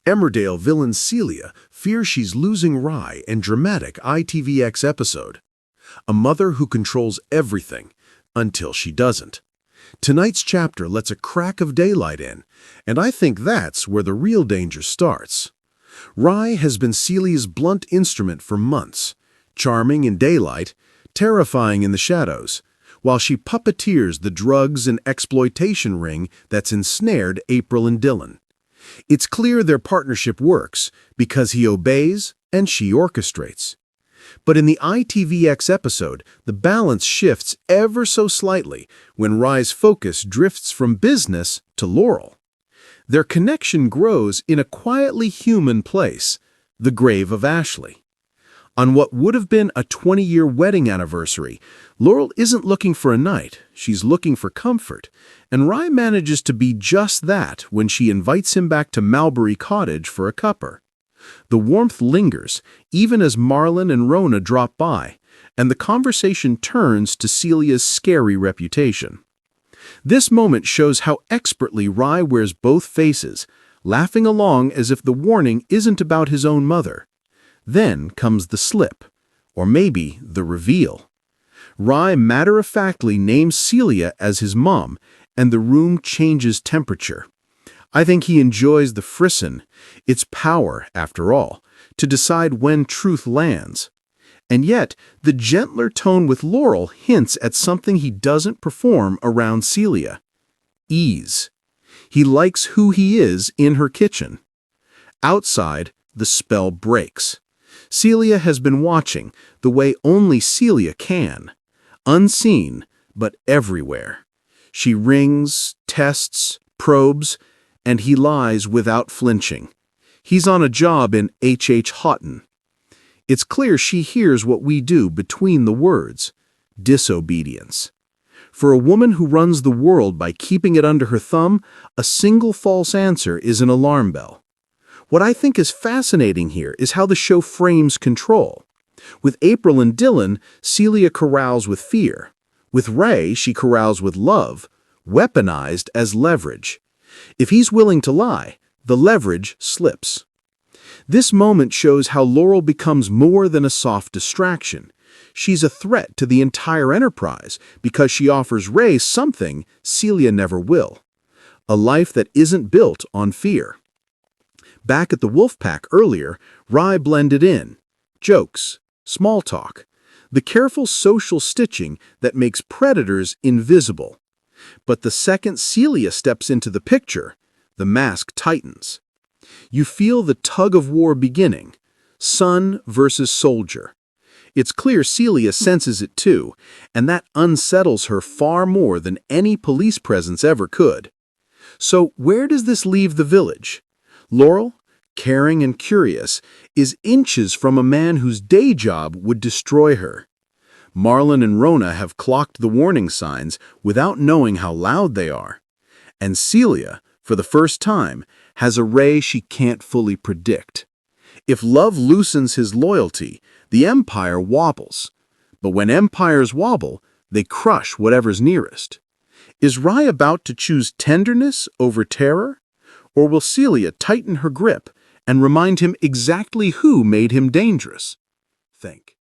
Emmerdale villain Celia fears she's losing Rye and dramatic ITVX episode. A mother who controls everything until she doesn't. Tonight's chapter lets a crack of daylight in, and I think that's where the real danger starts. Rye has been Celia's blunt instrument for months, charming in daylight, terrifying in the shadows, while she puppeteers the drugs and exploitation ring that's ensnared April and Dylan. It's clear their partnership works because he obeys and she orchestrates. But in the ITVX episode, the balance shifts ever so slightly when Rye's focus drifts from business to Laurel. Their connection grows in a quietly human place, the grave of Ashley. On what would have been a 20-year wedding anniversary, Laurel isn't looking for a night, she's looking for comfort, and Rye manages to be just that when she invites him back to Malbury Cottage for a cuppa. The warmth lingers, even as Marlon and Rona drop by, and the conversation turns to Celia's scary reputation. This moment shows how expertly Rye wears both faces, laughing along as if the warning isn't about his own mother. Then comes the slip, or maybe the reveal. Rye matter-of-factly names Celia as his mom, and the room changes temperature. I think he enjoys the frisson, its power, after all, to decide when truth lands. And yet, the gentler tone with Laurel hints at something he doesn't perform around Celia: ease. He likes who he is in her kitchen. Outside, the spell breaks. Celia has been watching the way only Celia can. Unseen, but everywhere. She rings, tests, probes, and he lies without flinching. He's on a job in H.H. Houghton. It's clear she hears what we do between the words: disobedience. For a woman who runs the world by keeping it under her thumb, a single false answer is an alarm bell. What I think is fascinating here is how the show frames control. With April and Dylan, Celia corrals with fear. With Ray, she corrals with love, weaponized as leverage. If he's willing to lie, the leverage slips. This moment shows how Laurel becomes more than a soft distraction. She's a threat to the entire enterprise because she offers Ray something Celia never will: a life that isn't built on fear. Back at the wolf pack earlier, Rye blended in. Jokes, small talk, the careful social stitching that makes predators invisible. But the second Celia steps into the picture, the mask tightens. You feel the tug-of-war beginning, son versus soldier. It's clear Celia senses it too, and that unsettles her far more than any police presence ever could. So where does this leave the village? Laurel, caring and curious, is inches from a man whose day job would destroy her. Marlon and Rona have clocked the warning signs without knowing how loud they are. And Celia, for the first time, has a Ray she can't fully predict. If love loosens his loyalty, the empire wobbles. But when empires wobble, they crush whatever's nearest. Is Rye about to choose tenderness over terror? Or will Celia tighten her grip and remind him exactly who made him dangerous? Think.